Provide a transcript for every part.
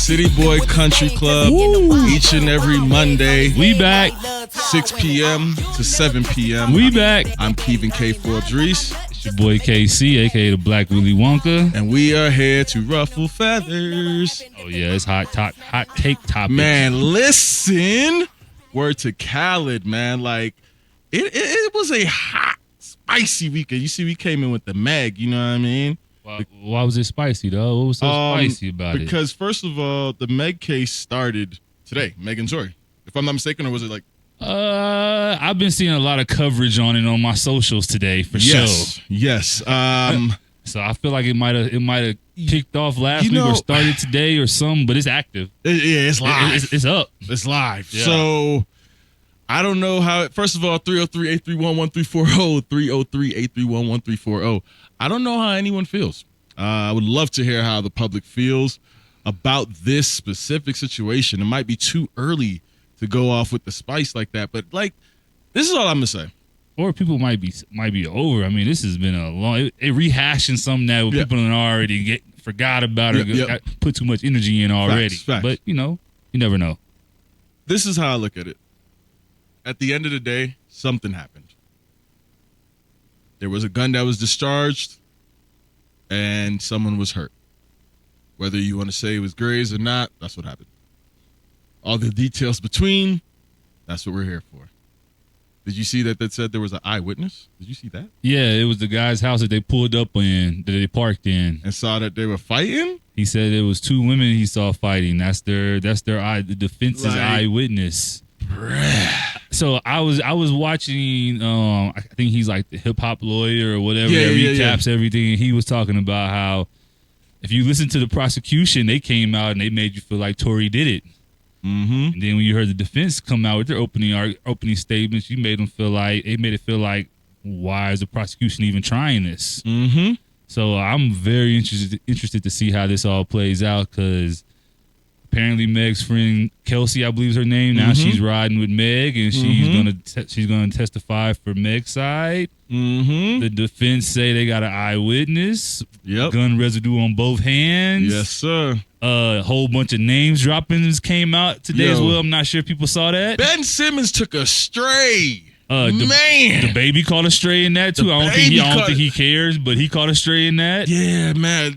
City Boy Country Club. Woo. Each and every Monday. We back. 6 p.m. to 7 p.m. We back. I'm Kevin K. Forbes Reese. It's your boy KC, a.k.a. the Black Willy Wonka. And we are here to ruffle feathers. Oh, yeah, it's hot take topic. Man, listen. Word to Khaled, man. Like, it was a hot, spicy weekend. You see, we came in with the Meg, you know what I mean? Why was it spicy, though? What was so spicy about it? Because, first of all, the Meg case started today, Meg and Jory. If I'm not mistaken, or was it like... I've been seeing a lot of coverage on it on my socials today, for sure. Yes. So I feel like it might have kicked off last week or started today or something, but it's active. It's live. It's up. It's live. Yeah. So I don't know how. First of all, 303-831-1340, 303-831-1340. I don't know how anyone feels. I would love to hear how the public feels about this specific situation. It might be too early to go off with the spice like that, but like, this is all I'm gonna say. Or people might be over. I mean, this has been a long. It rehashing something that people already forgot about or put too much energy in already. Facts. But you never know. This is how I look at it. At the end of the day, something happened. There was a gun that was discharged, and someone was hurt. Whether you want to say it was Grays or not, that's what happened. All the details between, that's what we're here for. Did you see that said there was an eyewitness? Did you see that? Yeah, it was the guy's house that they pulled up in, that they parked in. And saw that they were fighting? He said it was two women he saw fighting. That's the defense's eyewitness. Bruh. So I was watching, I think he's like the hip hop lawyer or whatever that recaps everything. And he was talking about how if you listen to the prosecution, they came out and they made you feel like Tory did it. Mm-hmm. And then when you heard the defense come out with their opening statements, you made them feel like why is the prosecution even trying this? Mm-hmm. So I'm very interested to see how this all plays out, because apparently Meg's friend Kelsey, I believe is her name now, she's riding with Meg, and she's gonna testify for Meg's side. Mm-hmm. The defense say they got an eyewitness. Yep. Gun residue on both hands. Yes, sir. A whole bunch of names droppings came out today as well. I'm not sure if people saw that. Ben Simmons took a stray. Man, the baby caught a stray in that too. I don't think he cares, but he caught a stray in that. Yeah, man.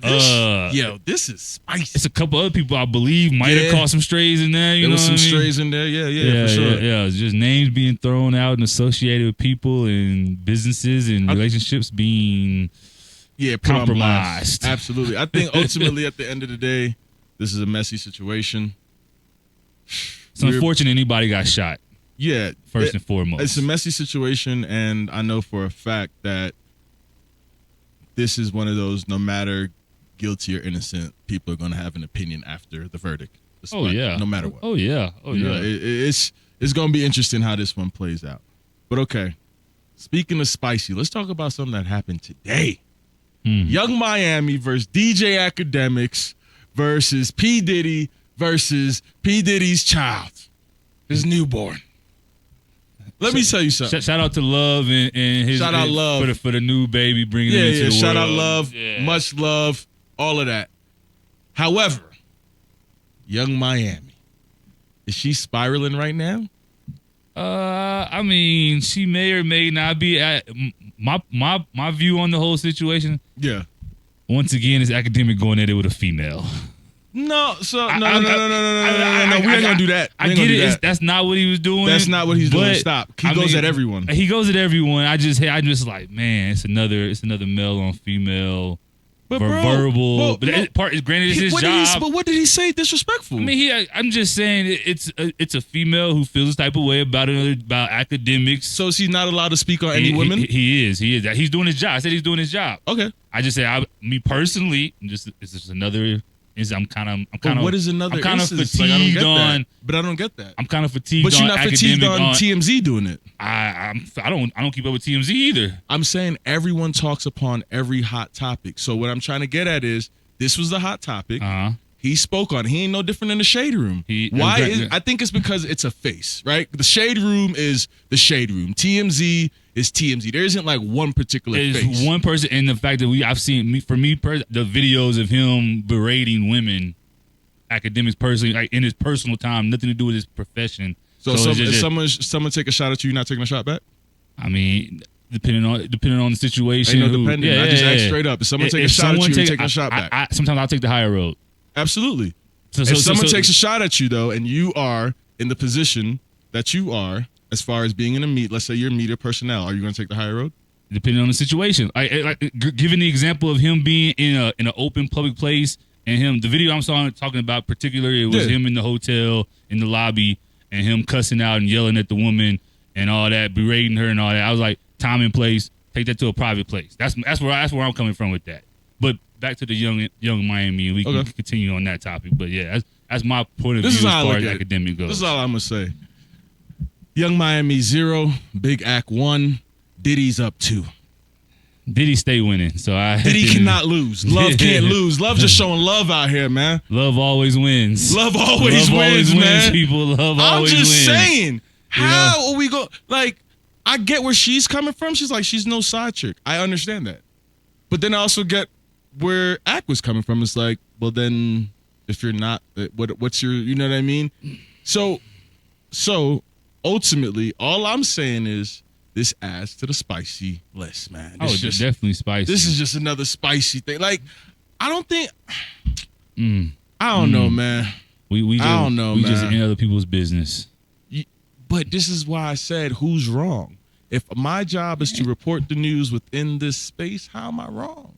This is spicy. It's a couple other people I believe might have caught some strays in there. There was some strays in there. Yeah, for sure. Yeah. It's just names being thrown out and associated with people and businesses and relationships being compromised. Absolutely. I think ultimately at the end of the day, this is a messy situation. It's unfortunate anybody got shot. Yeah. First and foremost. It's a messy situation, and I know for a fact that this is one of those, no matter guilty or innocent, people are going to have an opinion after the verdict. No matter what. Oh, yeah. It's going to be interesting how this one plays out. But okay, speaking of spicy, let's talk about something that happened today. Young Miami versus DJ Academics versus P. Diddy versus P. Diddy's child, his newborn. Let me tell you something. Shout out to Love and his shout out Love for the new baby bringing it into the world. Shout out Love, much love, all of that. However, Young Miami, is she spiraling right now? I mean, she may or may not be. My view on the whole situation. Yeah. Once again, is Academic going at it with a female. No. We ain't gonna do that. I get it. That's not what he was doing. That's not what he's doing. Stop. He goes at everyone. He goes at everyone. I just like, man, it's another male on female. Verbal. Granted, it's his job. But what did he say disrespectful? I mean, I'm just saying it's a female who feels this type of way about Academics. So is he not allowed to speak on any women? He is. He's doing his job. I said he's doing his job. Okay. I just say, me personally, it's just another. I'm kind of. What is another? I'm kind of fatigued But I don't get that. I'm kind of fatigued. But you're not fatigued on TMZ doing it. I don't keep up with TMZ either. I'm saying everyone talks upon every hot topic. So what I'm trying to get at is this was the hot topic. He spoke on it. He ain't no different than the Shade Room. I think it's because it's a face, right? The Shade Room is the Shade Room. TMZ is TMZ. There isn't like one particular face. There's one person, and the fact that I've seen the videos of him berating women academics personally, like in his personal time, nothing to do with his profession. So it's if just- someone take a shot at you, you're not taking a shot back? I mean, depending on the situation. Ain't no depending. I just asked straight up. If someone take a shot at you, you're taking a shot back. Sometimes I'll take the higher road. Absolutely. If someone takes a shot at you, though, and you are in the position that you are, as far as being in a meet, let's say you're media personnel, are you going to take the higher road? Depending on the situation. Given the example of him being in an open public place, and the video I'm talking about particularly, it was him in the hotel in the lobby and him cussing out and yelling at the woman and all that, berating her and all that. I was like, time and place, take that to a private place. That's where I'm coming from with that. But back to the young Miami, we can continue on that topic. But yeah, that's my point of view as far as academic goes. This is all I'm gonna say. Young Miami 0, Big Act 1, Diddy's up 2. Diddy stay winning, so Diddy cannot lose. Love can't lose. Love just showing love out here, man. Love always wins. Love always wins, man. People, love always wins. I'm just saying, how are we go? Like, I get where she's coming from. She's like, she's no side chick. I understand that, but then I also get where Act was coming from. It's like, well, then if you're not, what's your, you know what I mean? So ultimately, all I'm saying is this adds to the spicy list, man. It's definitely spicy. This is just another spicy thing. Like, I don't think, I don't know, man. We just in other people's business. But this is why I said, who's wrong? If my job is to report the news within this space, how am I wrong?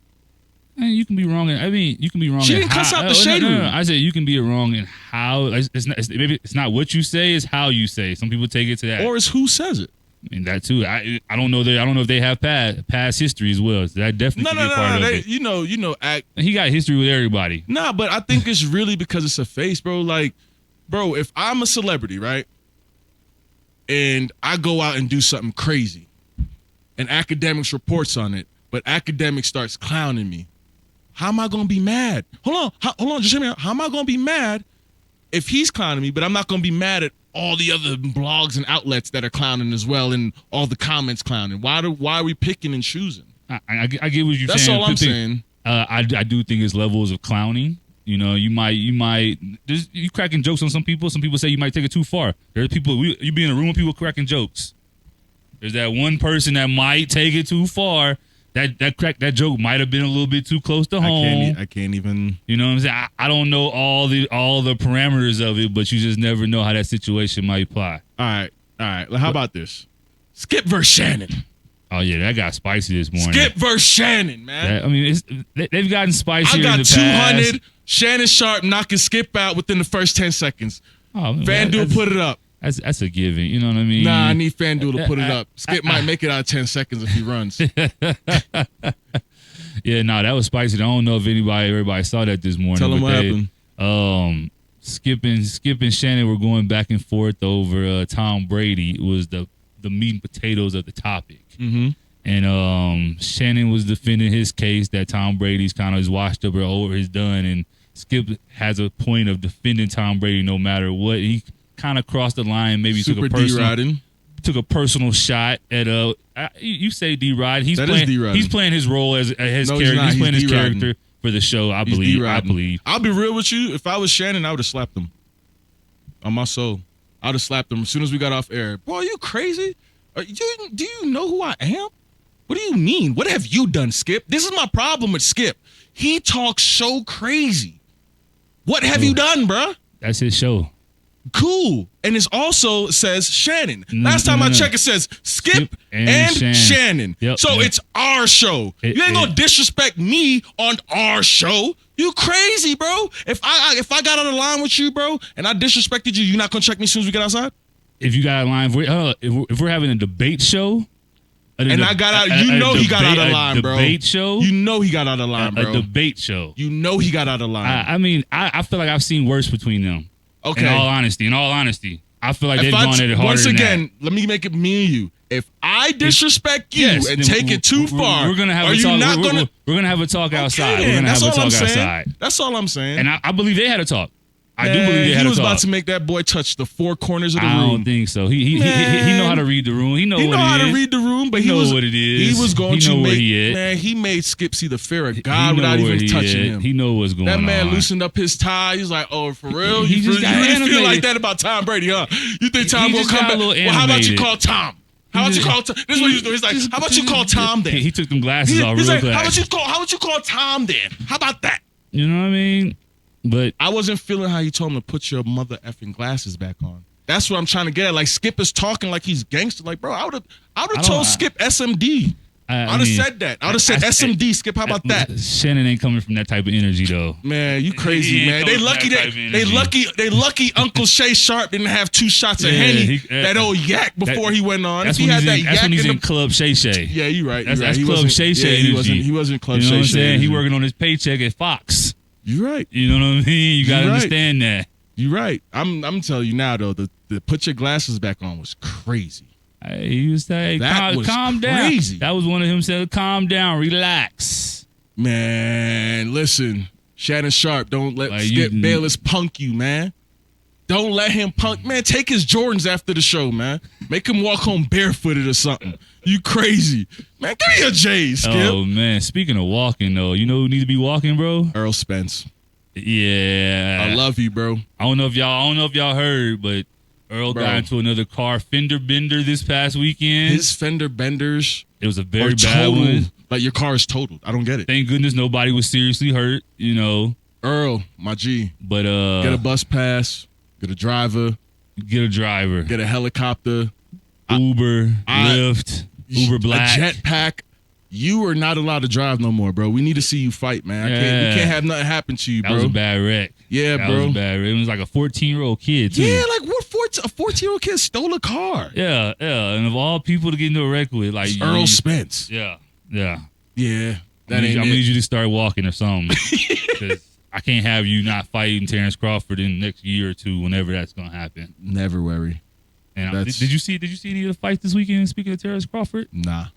You can be wrong. You can be wrong. She didn't cuss out the shade room. I said you can be wrong in how. Maybe it's not what you say, it's how you say. Some people take it to that, or it's who says it. I mean, that too. I don't know. I don't know if they have past history as well. So that definitely could be a part of it. You know, Act. He got history with everybody. Nah, but I think it's really because it's a face, bro. Like, bro, if I'm a celebrity, right, and I go out and do something crazy, and Academics reports on it, but Academics starts clowning me, how am I gonna be mad? Hold on, just hear me out. How am I gonna be mad if he's clowning me, but I'm not gonna be mad at all the other blogs and outlets that are clowning as well, and all the comments clowning? Why are we picking and choosing? I get what you're saying. That's all I'm saying. I do think it's levels of clowning. You know, you cracking jokes on some people. Some people say you might take it too far. There's people, you be in a room with people cracking jokes. There's that one person that might take it too far. That joke might have been a little bit too close to home. I can't even. You know what I'm saying? I don't know all the parameters of it, but you just never know how that situation might apply. All right. Well, how about this? Skip versus Shannon. Oh yeah, that got spicy this morning. Skip versus Shannon, man. I mean, they've gotten spicier. I got in the 200. Past. Shannon Sharp knocking Skip out within the first 10 seconds. Oh, FanDuel put it up. That's a given. You know what I mean? Nah, I need FanDuel to put it up. Skip might make it out of 10 seconds if he runs. Yeah, that was spicy. I don't know if everybody saw that this morning. Tell them what happened. Skip and Shannon were going back and forth over Tom Brady. It was the meat and potatoes of the topic. Mm-hmm. And Shannon was defending his case that Tom Brady's kind of is washed up or over, is done. And Skip has a point of defending Tom Brady no matter what. He kind of crossed the line, maybe took a personal shot at you say D-Rod. He's playing his role as his character. He's playing his character for the show, I believe. I'll be real with you. If I was Shannon, I would have slapped him. On my soul. I would have slapped him as soon as we got off air. Boy, are you crazy? Do you know who I am? What do you mean? What have you done, Skip? This is my problem with Skip. He talks so crazy. What have you done, bruh? That's his show. Cool. And it also says Shannon. Last time I checked, it says Skip and Shannon. Yep, so it's our show. You ain't gonna disrespect me on our show. You crazy, bro. If I got out of line with you, bro, and I disrespected you, you not gonna check me as soon as we get outside? If you got out of line, if we're having a debate show, I got out, he got out of line, bro. Debate show? You know he got out of line, bro. A debate show. You know he got out of line. I mean, I feel like I've seen worse between them. Okay. In all honesty, I feel like they've gone at it harder. Once again, let me make it me and you. If I disrespect you and take it too far, we're gonna have a talk. We're gonna have a talk outside. We're gonna have a talk outside. That's all I'm saying. And I believe they had a talk. I do believe they had he a was talk. about to make that boy touch the four corners of the I room. don't think so. He know how to read the room. He know He what know it how is. to read the room, but he know was what it is. He was going He to know where make he at. man. He made Skip see the fear of He God know without where even he touching at. him. He know what's going on. That man loosened up his tie. He's like, "Oh, for real? He You just really, got you really feel animated. like that about Tom Brady, huh? You think Tom He gonna just come got back? a little Well, how about you animated. call Tom? How about you call Tom? This is what he was doing. He's like, how about you call Tom then? He took them glasses off He's real like, how fast. about you call Tom then? How about that? You know what I mean? But I wasn't feeling how you told him to put your mother effing glasses back on. That's what I'm trying to get at. Like Skip is talking like he's gangster. Like, bro, I would have told Skip SMD. I would have said that. I would have said SMD. Skip, how about that? Shannon ain't coming from that type of energy though. Man, you crazy, He man. ain't They lucky Uncle Shay Sharp didn't have 2 shots of Henny, that old yak before he went on. That's If he when had that he's in, that's yak when he's in in Club Shay Shay. Yeah, you're right. That's He Club wasn't- Shay Shay yeah, energy. he wasn't Club You know Shay what I'm Shay. saying? He energy. working on his paycheck at Fox. You're right. You know what I mean? You gotta You're right. understand that. You're right. I'm telling you now though, the put your glasses back on was crazy. He was saying, That was calm crazy. down. That was one of him saying, calm down, relax. Man, listen, Shannon Sharp, don't let Like, Skip you- Bayless punk you, man. Don't let him punk. Man, take his Jordans after the show, man. Make him walk home barefooted or something. You crazy. Man, give me a J, Skip. Oh man, speaking of walking though, you know who needs to be walking, bro? Earl Spence. Yeah. I love you, bro. I don't know if y'all heard, but Earl Bro. got into another car fender bender this past weekend. His fender benders It was a are very bad totaled. one. Like your car is totaled. I don't get it. Thank goodness nobody was seriously hurt, you know. Earl, my G. But Get a bus pass. Get a driver. get a driver. Get a helicopter. Uber, I- Lyft, Uber Black. A jetpack. You are not allowed to drive no more, bro. We need to see you fight, man. We can't have nothing happen to you, That bro. was a bad wreck. Yeah, That bro. was a bad wreck. It was like a 14-year-old kid, too. Yeah, like what? A 14-year-old kid stole a car. Yeah. And of all people to get into a wreck with, like It's Earl Spence. Yeah. Yeah, I that ain't need it. you to start walking or something. 'Cause I can't have you not fighting Terrence Crawford in the next year or two, whenever that's gonna happen. Never worry. And That's- did you see any of the fights this weekend? Speaking of Terrence Crawford, Nah.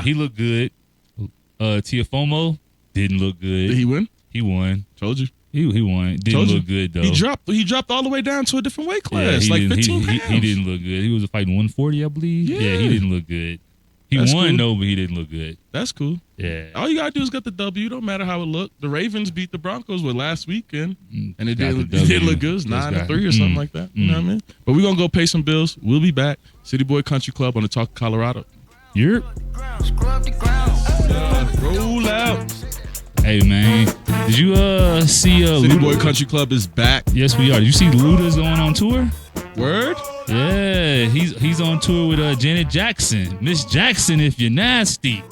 he looked good. Tiafomo didn't look good. Did he win? He won. Told you. He won. Didn't Told you. look good though. He dropped all the way down to a different weight class, he like didn't- 15 he, pounds. he didn't look good. He was fighting 140, I believe. Yeah. Yeah, he didn't look good. He That's won cool. though, but he didn't look good. That's cool. Yeah. All you gotta do is get the W. Don't matter how it looked. The Ravens beat the Broncos last weekend, and it Got did, the it did W. look good. It was Let's 9-3 go. or something like that. You know what I mean? But we're gonna go pay some bills. We'll be back. City Boy Country Club on the Talk of Colorado. You're Roll out. Hey man, did you see City Luda? Boy Country Club is back. Yes, we are. Did you see Luda's going on tour? Word? Yeah, he's on tour with Janet Jackson. Miss Jackson, if you're nasty.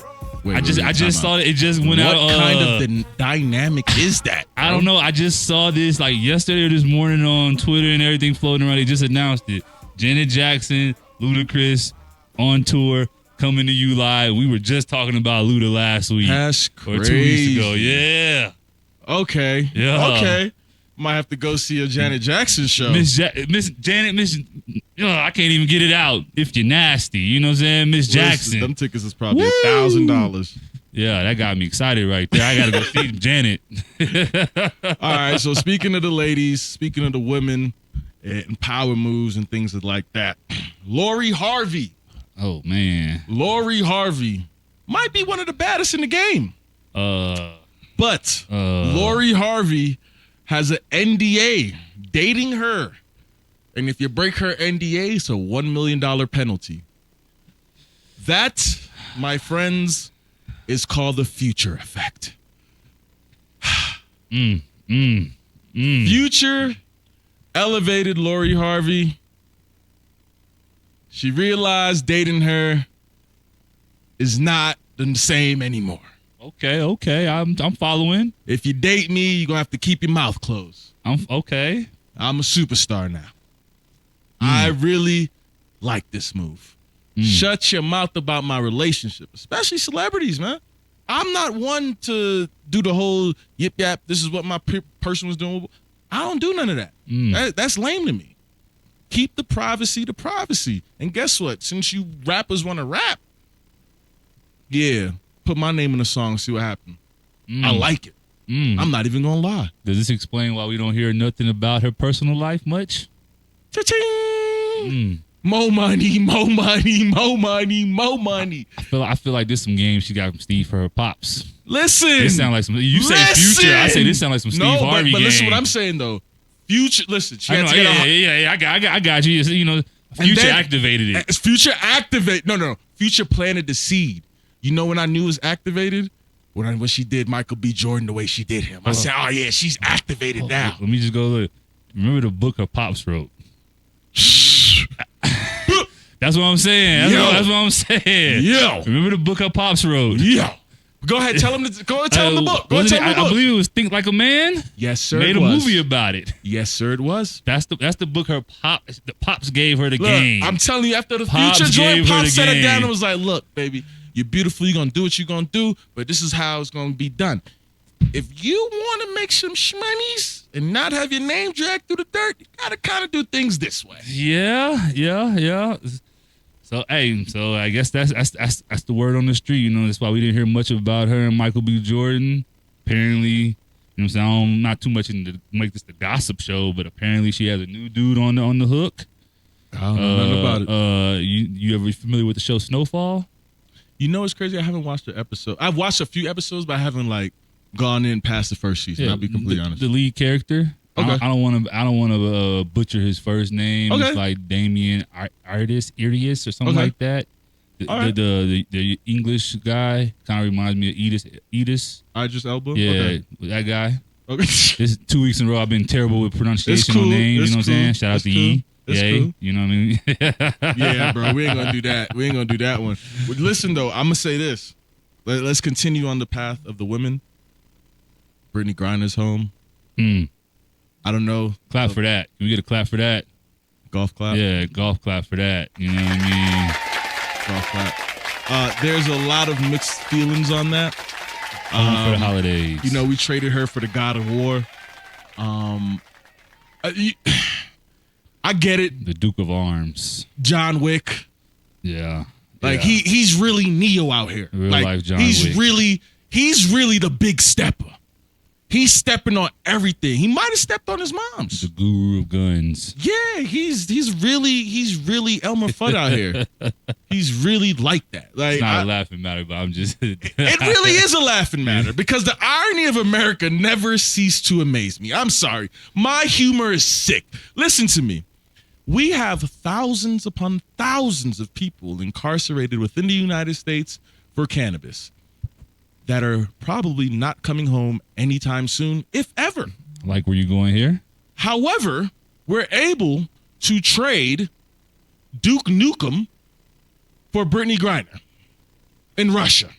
Wait, I just time saw out. it. It just went What out. kind of dynamic is that? I don't know. I just saw this like yesterday or this morning on Twitter and everything floating around. They just announced it. Janet Jackson, Ludacris on tour, coming to you live. We were just talking about Luda last week That's or crazy. 2 weeks ago. Yeah, Okay. Yeah. Okay. Might have to go see a Janet Jackson show. Miss Janet. I can't even get it out. If you're nasty, you know what I'm saying, Miss Listen, Jackson. them tickets is probably Woo! $1,000. Yeah, that got me excited right there. I gotta go see Janet. All right. So speaking of the ladies, speaking of the women and power moves and things like that, Lori Harvey. Oh man. Lori Harvey might be one of the baddest in the game. But Lori Harvey has an NDA dating her. And if you break her NDA, it's a $1 million penalty. That, my friends, is called the Future effect. Future elevated Lori Harvey. She realized dating her is not the same anymore. Okay. I'm following. If you date me, you're going to have to keep your mouth closed. I'm okay. I'm a superstar now. I really like this move. Shut your mouth about my relationship, especially celebrities, man. I'm not one to do the whole yip yap. This is what my person was doing. I don't do none of that. That's lame to me. Keep the privacy to privacy. And guess what? Since you rappers want to rap, yeah, put my name in the song, see what happens. I like it. I'm not even gonna lie. Does this explain why we don't hear nothing about her personal life much? Cha-ching! More money, more money, more money, more money. I feel like this some games she got from Steve for her pops. Listen, This sound like some. You say Future, I say this sound like some Steve Harvey but game. listen, what I'm saying though. Future, listen, she I had know, to get yeah. I got you. You know, Future activated it. Future activate. No. Future planted the seed. You know when I knew it was activated? When she did Michael B. Jordan the way she did him. I said, oh yeah, she's activated now. Let me just go look. Remember the book her pops wrote? That's what I'm saying. That's what I'm saying. Yo. Remember the book her pops wrote? Yo. Go ahead, tell him the book. Go ahead, tell him the book. I believe it was Think Like a Man. Yes, sir. Made a movie about it. Yes, sir, it was. That's the book her pops gave her the Look, game. I'm telling you, after the Pops Future joint, gave her Pop the set her game. down and was like, look, baby, you're beautiful. You're going to do what you're going to do, but this is how it's going to be done. If you want to make some shmoneys and not have your name dragged through the dirt, you got to kind of do things this way. Yeah. So I guess that's the word on the street. You know, that's why we didn't hear much about her and Michael B. Jordan. Apparently, you know what I'm saying? I'm not too much into make this the gossip show, but apparently she has a new dude on the hook. I don't know nothing about it. You ever familiar with the show Snowfall? You know, it's crazy. I haven't watched the episode. I've watched a few episodes, but I haven't gone in past the first season. I'll be completely honest. The lead character. Okay. I don't want to butcher his first name. Okay. It's like Damien Arias or something Okay. like that. The English guy kind of reminds me of Edis. Idris Elba? Yeah, Okay. that guy. Okay. This 2 weeks in a row I've been terrible with pronunciation cool. on names. It's You know what I'm cool. saying? Shout out It's to cool. E. It's Yay. cool. You know what I mean? Yeah, bro. We ain't gonna do that. We ain't gonna do that one. But listen, though, I'm gonna say this. Let's continue on the path of the women. Brittany Griner's home. I don't know. Clap for that. Can we get a clap for that? Golf clap. Yeah, golf clap for that. You know what I mean? Golf clap. There's a lot of mixed feelings on that. For the holidays. You know, we traded her for the God of War. I get it. The Duke of Arms. John Wick. Yeah. Like yeah. he's really Neo out here. Real like, life John he's Wick. he's really the big stepper. He's stepping on everything. He might have stepped on his mom's. The guru of guns. Yeah, he's really Elmer Fudd out here. He's really like that. Like It's not a laughing matter, but I'm just. it really is a laughing matter because the irony of America never ceased to amaze me. I'm sorry. My humor is sick. Listen to me. We have thousands upon thousands of people incarcerated within the United States for cannabis that are probably not coming home anytime soon, if ever. Like where you going here? However, we're able to trade Duke Nukem for Brittany Griner in Russia,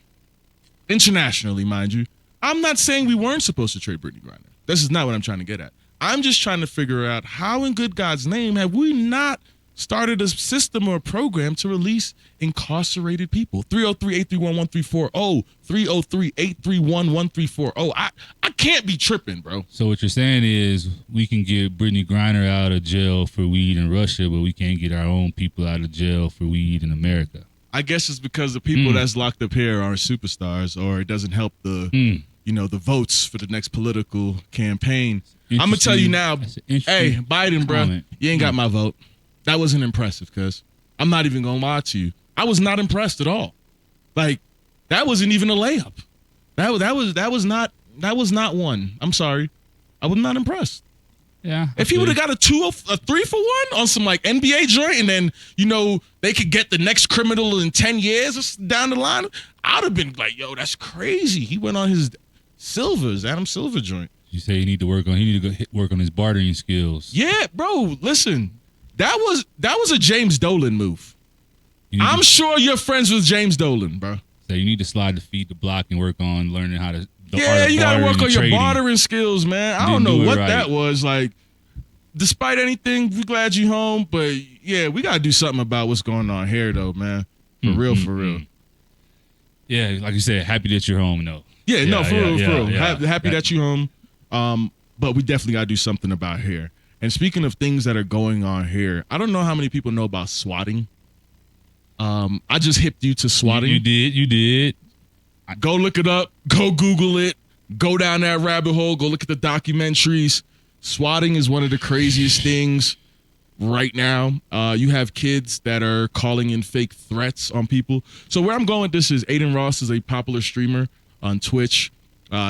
internationally, mind you. I'm not saying we weren't supposed to trade Brittany Griner. This is not what I'm trying to get at. I'm just trying to figure out how in good God's name have we not started a system or a program to release incarcerated people. 303-831-1340, 303-831-1340. I can't be tripping, bro. So what you're saying is we can get Brittany Griner out of jail for weed in Russia, but we can't get our own people out of jail for weed in America. I guess it's because the people that's locked up here aren't superstars, or it doesn't help the the votes for the next political campaign. I'm gonna tell you now, hey, Biden, bro, you ain't got my vote. That wasn't impressive, cuz I'm not even gonna lie to you. I was not impressed at all. Like, that wasn't even a layup. That was not one. I'm sorry. I was not impressed. Yeah. If he would have got a 3 for 1 on some like NBA joint, and then they could get the next criminal in 10 years down the line, I'd have been like, yo, that's crazy. He went on his Adam Silver joint. You say he need to work on his bartering skills. Yeah, bro. Listen, that was a James Dolan move. I'm sure you're friends with James Dolan, bro. So you need to slide the feet the block and work on learning how to. Yeah, you gotta work on your bartering skills, man. I don't know what that was like. Despite anything, we're glad you home, but yeah, we gotta do something about what's going on here, though, man. For real. Yeah, like you said, happy that you're home, though. Yeah, for real. Yeah. Happy that you're home. But we definitely gotta do something about here. And speaking of things that are going on here, I don't know how many people know about swatting. I just hipped you to swatting. You did. Go look it up. Go Google it. Go down that rabbit hole. Go look at the documentaries. Swatting is one of the craziest things right now. You have kids that are calling in fake threats on people. So where I'm going with this is Aiden Ross is a popular streamer on Twitch.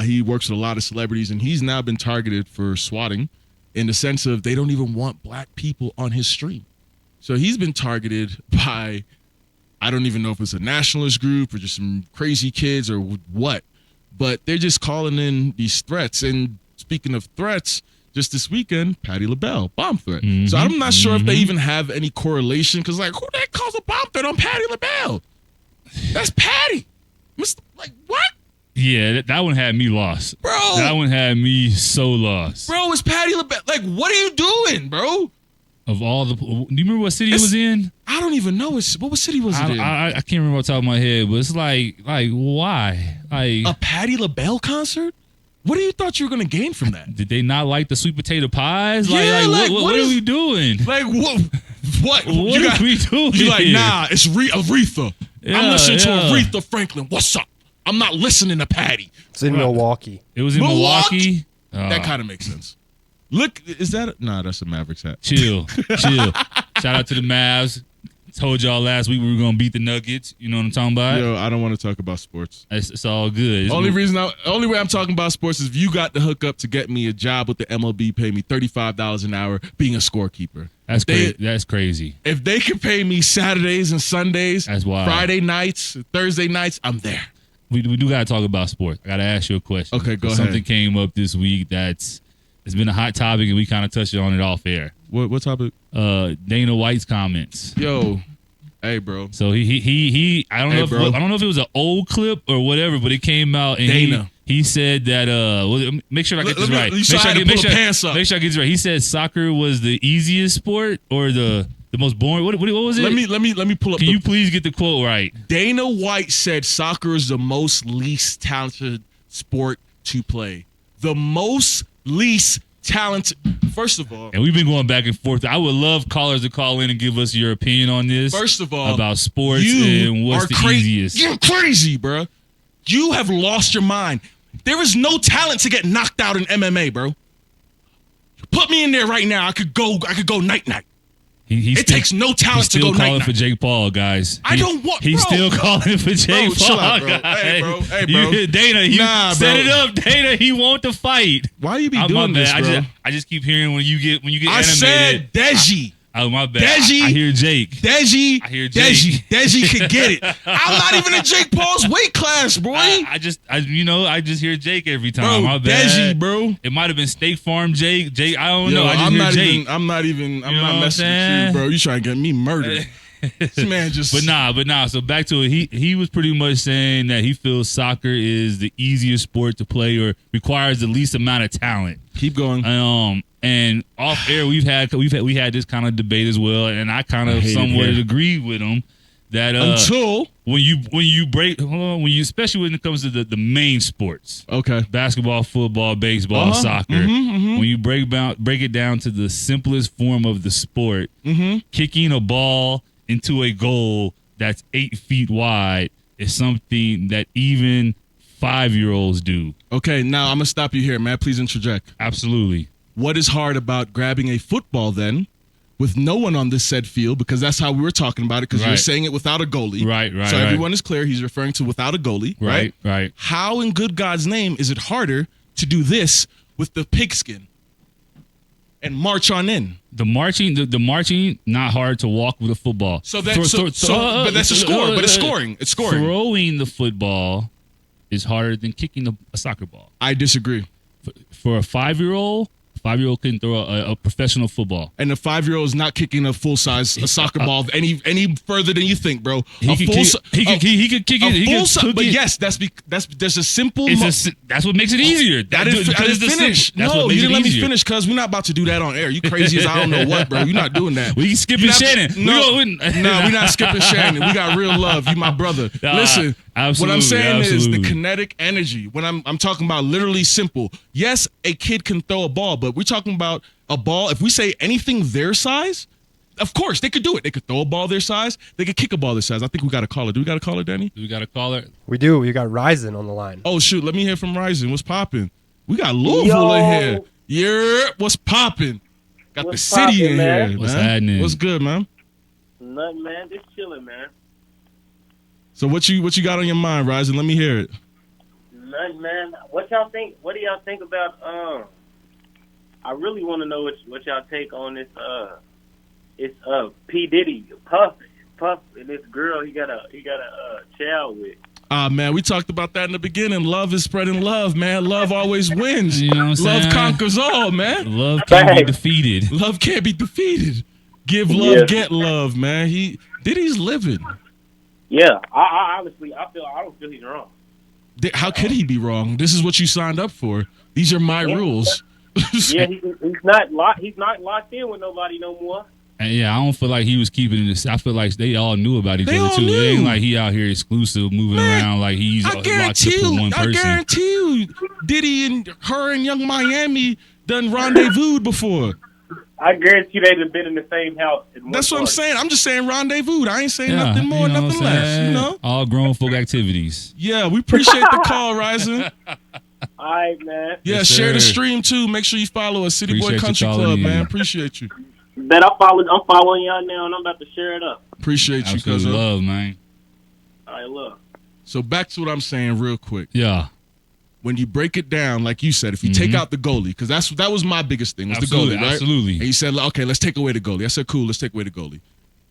He works with a lot of celebrities, and he's now been targeted for swatting in the sense of they don't even want black people on his stream. So he's been targeted by, I don't even know if it's a nationalist group or just some crazy kids or what, but they're just calling in these threats. And speaking of threats, just this weekend, Patti LaBelle, bomb threat. So I'm not sure if they even have any correlation, because, like, who the heck calls a bomb threat on Patti LaBelle? That's Patti. Like, what? Yeah, that one had me lost. Bro. That one had me so lost. Bro, it's Patti LaBelle. Like, what are you doing, bro? Of all the, do you remember what city it was in? I don't even know. What city was it in? I can't remember off the top of my head, but it's like why? Like a Patti LaBelle concert? What do you thought you were going to gain from that? Did they not like the sweet potato pies? Yeah, like what are we doing? Like, what? What are we doing? You're like, nah, it's Aretha. Yeah, I'm listening to Aretha Franklin. What's up? I'm not listening to Patti. It's in Milwaukee. It was in Milwaukee? That kind of makes sense. Look, is that? Nah, that's a Mavericks hat. Chill. Shout out to the Mavs. Told y'all last week we were gonna beat the Nuggets. You know what I'm talking about? Yo, I don't want to talk about sports. It's all good. Only way I'm talking about sports is if you got the hookup to get me a job with the MLB, pay me $35 an hour being a scorekeeper. That's crazy. That's crazy. If they can pay me Saturdays and Sundays, that's wild. Friday nights, Thursday nights, I'm there. We do gotta talk about sports. I gotta ask you a question. Okay, go ahead. Something came up this week it's been a hot topic, and we kind of touched on it off air. What topic? Dana White's comments. Yo, hey, bro. So he I don't know if it was an old clip or whatever, but it came out and Dana. He said that make sure I get this right. Make sure I get this right. He said soccer was the easiest sport or the most boring. What was it? Let me pull up. Can you please get the quote right? Dana White said soccer is the most least talented sport to play. The most least talented. First of all, and we've been going back and forth. I would love callers to call in and give us your opinion on this. First of all, about sports and what's the easiest. You're crazy, bro. You have lost your mind. There is no talent to get knocked out in MMA, bro. Put me in there right now. I could go night night. It takes no talent to go night night. He's still calling for Jake Paul, guys. He's still calling for Jake Paul, out, bro. guys. Hey, bro. Dana, set it up. Dana, he want to fight. Why you be doing this, bro? I just keep hearing when you get animated. I said Deji. Oh, my bad. Deji. I hear Jake. Deji. I hear Jake. Deji could get it. I'm not even in Jake Paul's weight class, boy. I just hear Jake every time. Bro, my bad. Deji, bro. It might have been State Farm Jake. Jake, I don't know. I just hear Jake. I'm not messing with you, bro. You trying to get me murdered. This man just. But nah. So back to it. He was pretty much saying that he feels soccer is the easiest sport to play or requires the least amount of talent. Keep going. And off air we had this kind of debate as well, and I kind of somewhat agreed with him that until when you especially when it comes to the main sports, okay, basketball, football, baseball, soccer, when you break it down to the simplest form of the sport, kicking a ball into a goal that's 8 feet wide is something that even 5-year-olds do. Okay, now I'm gonna stop you here, man. Please interject. Absolutely. What is hard about grabbing a football then with no one on this said field? Because that's how we were talking about it, because you're saying it without a goalie. Right. So everyone is clear. He's referring to without a goalie. Right. How in good God's name is it harder to do this with the pigskin and march on in? The marching, not hard to walk with a football. So but that's a score. But it's scoring. It's scoring. Throwing the football is harder than kicking a soccer ball. I disagree. For a 5-year-old can throw a professional football, and the 5-year-old is not kicking a full size soccer ball any further than you think, bro. He could kick it. But yes, there's a simple. That's what makes it easier. I didn't finish. No, you didn't let me finish because we're not about to do that on air. You crazy as I don't know what, bro. You're not doing that. We skipping Shannon. No, we're not skipping Shannon. We got real love. You my brother. Listen. What I'm saying is the kinetic energy. When I'm talking about literally simple. Yes, a kid can throw a ball, but we're talking about a ball. If we say anything their size, Of course, they could do it. They could throw a ball their size. They could kick a ball their size. I think we got a caller. Do we got a caller, Danny? Do we got a caller? We do. We got Ryzen on the line. Oh, shoot. Let me hear from Ryzen. What's popping? We got Louisville in here. Yeah, what's popping? Got the city in man? here, What's man. happening? What's good, man? Nothing, man. Just chilling, man. So what you got on your mind, Ryzen? Let me hear it. Nothing, man. What y'all think? What do y'all think about? I really want to know what y'all take on this. It's P Diddy, Puff, and this girl he got a child with. Man, we talked about that in the beginning. Love is spreading love, man. Love always wins. You know what I'm Love saying? conquers all, man. Love can't be Thanks. defeated. Love can't be defeated. Give love, Yeah. get love, man. Diddy's living. Yeah, I honestly, I don't feel he's wrong. How could he be wrong? This is what you signed up for. These are my rules. Yeah, he's not locked. He's not locked in with nobody no more. And yeah, I don't feel like he was keeping it. I feel like they all knew about each They other all too. knew. It ain't like he out here exclusive, moving Man, around like he's I locked guarantee up with you. one I person. guarantee you. Diddy and her and Young Miami done rendezvous before. I guarantee they've been in the same house. That's what I'm saying. I'm just saying rendezvous. I ain't saying Yeah, nothing more, you know nothing what I'm less. saying? You know? All grown folk activities. Yeah, we appreciate the call, Ryzen. All right, man. Yeah, Yes, share the sir. stream too. Make sure you follow us, City Boy Appreciate you Country calling Club, in. man. Appreciate you. Bet I'm following y'all now, and I'm about to share it up. Appreciate you, Absolute cuz. love, man. All right, look. So back to what I'm saying real quick. Yeah. When you break it down, like you said, if you take out the goalie, because that was my biggest thing, was Absolutely, the goalie, right? absolutely. And you said, okay, let's take away the goalie. I said, cool, let's take away the goalie.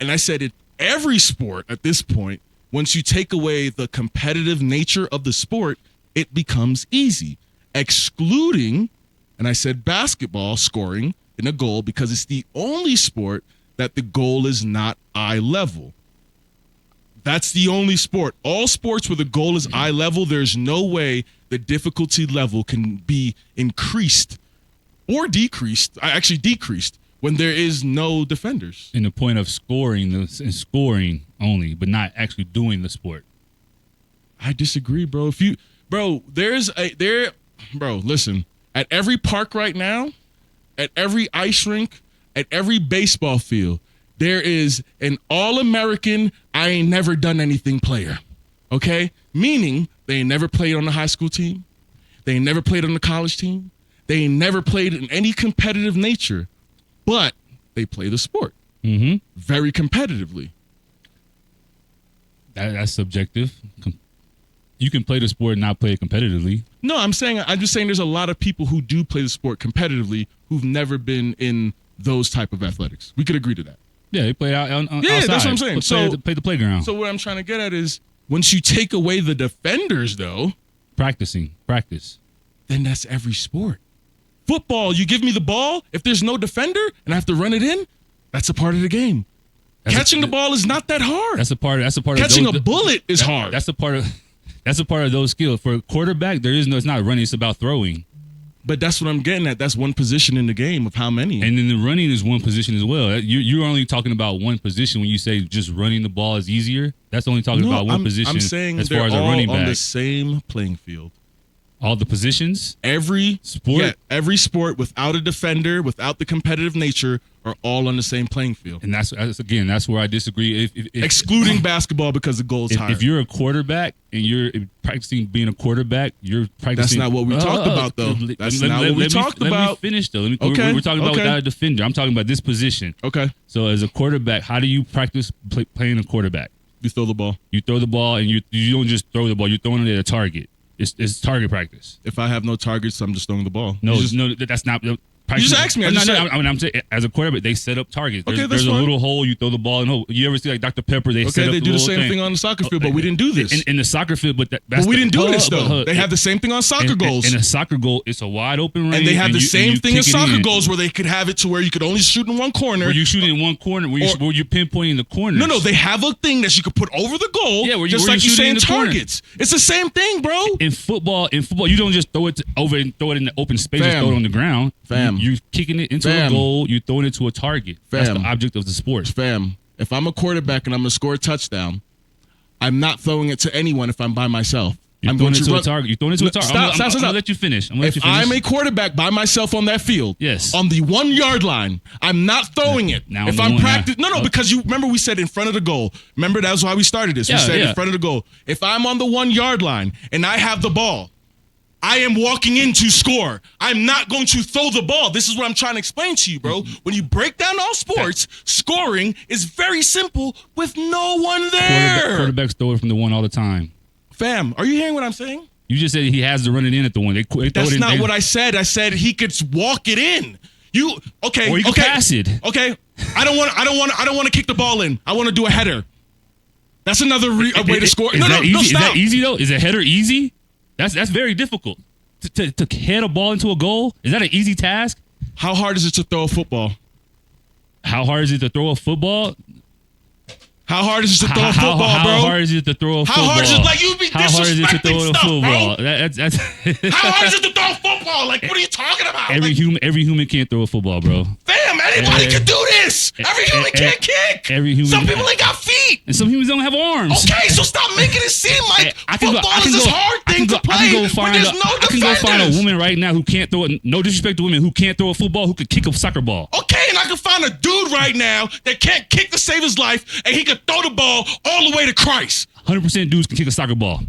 And I said, in every sport at this point, once you take away the competitive nature of the sport, it becomes easy. Excluding, and I said basketball scoring in a goal because it's the only sport that the goal is not eye level. That's the only sport. All sports where the goal is eye level, there's no way the difficulty level can be increased or decreased, actually decreased, when there is no defenders. In the point of scoring and scoring only, but not actually doing the sport. I disagree, bro. Listen, at every park right now, at every ice rink, at every baseball field, there is an all-American, I ain't never done anything player. Okay? Meaning they ain't never played on the high school team. They ain't never played on the college team. They ain't never played in any competitive nature, but they play the sport Mm-hmm. very competitively. That's subjective. You can play the sport and not play it competitively. No, I'm just saying there's a lot of people who do play the sport competitively who've never been in those type of athletics. We could agree to that. Yeah, they play out on Yeah, outside. that's what I'm saying. Play the playground. So what I'm trying to get at is once you take away the defenders, though, Practice. then that's every sport. Football, you give me the ball. If there's no defender and I have to run it in, that's a part of the game. Catching the ball is not that hard. That's a part. Catching of those, a bullet is hard. That's a part of. That's a part of those skills. For a quarterback, it's not running. It's about throwing. But that's what I'm getting at. That's one position in the game of how many. And then the running is one position as well. You're only talking about one position when you say just running the ball is easier. That's only talking about one position. I'm saying as they're far as a all running on back. the same playing field. All the positions. Every Sport? every sport without a defender, without the competitive nature, are all on the same playing field. And that's where I disagree. If Excluding basketball because the goal is higher. if you're a quarterback and you're practicing being a quarterback, you're practicing. That's not what we talked about, though. That's not what we talked Let about. me finish, though. Okay, We're talking about okay. without a defender. I'm talking about this position. Okay, So as a quarterback, how do you practice playing a quarterback? you throw the ball. You throw the ball, and you don't just throw the ball. You're throwing it at a target. It's target practice. If I have no targets, I'm just throwing the ball. No, You just- no, that's not. You just asked me. I just said- I'm saying as a quarterback, they set up targets. Okay, There's, that's there's a fine. little hole. You throw the ball, and hole. You ever see like Dr. Pepper? They set Okay, up they do the little same thing on the soccer field, but we didn't do this. in the soccer field. But that's But we didn't do this, but though. They have the same thing on soccer goals. In a soccer goal, it's a wide open range, And they have the you same thing kick as it soccer in. goals where they could have it to where you could only shoot in one corner. Where you shoot in one corner, where you're pinpointing the corners. No, they have a thing that you could put over the goal. Yeah, just where like you you shoot it saying in the corner. targets. It's the same thing, bro. In football, you don't just throw it over and throw it in the open space. Just throw it on the ground. Fam. You're kicking it into Fam. a goal. You're throwing it to a target. That's Fam. the object of the sport. Fam, if I'm a quarterback and I'm going to score a touchdown, I'm not throwing it to anyone if I'm by myself. You're I'm throwing going it to to a run. target. You're throwing it to a target. Stop. I'm gonna let you finish. If I'm a quarterback by myself on that field, Yes. on the 1 yard line, I'm not throwing it. Now if I'm I'm going practicing, now. no, because you remember we said in front of the goal. Remember that's why we started this. We Yeah, said yeah. in front of the goal. If I'm on the 1 yard line and I have the ball, I am walking in to score. I'm not going to throw the ball. This is what I'm trying to explain to you, bro. When you break down all sports, scoring is very simple with no one there. Quarterbacks throw it from the 1 all the time. Fam, are you hearing what I'm saying? You just said he has to run it in at the 1. They throw That's it in, not what I said. I said he could walk it in. Okay? Or you can pass it. Okay. I don't want to kick the ball in. I want to do a header. That's another way to score. Is No, that easy? Is stop. that easy though? Is a header easy? That's very difficult. To head a ball into a goal, is that an easy task? How hard is it to throw a football? How hard is it to throw a football? How hard is it to throw a football, bro? How hard is it to throw a football? How hard is it? Like you be How hard is it to throw disrespecting a stuff, football? bro. That's How hard is it to throw a football? Like what are you talking about? every human can't throw a football, bro. Fam, anybody can do this. Every human can't kick. Every human. Some people ain't got feet. And some humans don't have arms. Okay, so stop making it seem like football is this hard thing to play I can when there's no I can go find a defenders. woman right now who can't throw it. No disrespect to women who can't throw a football, who could kick a soccer ball. Okay, and I can find a dude right now that can't kick to save his life, and he can throw the ball all the way to Christ. 100% dudes can kick a soccer ball.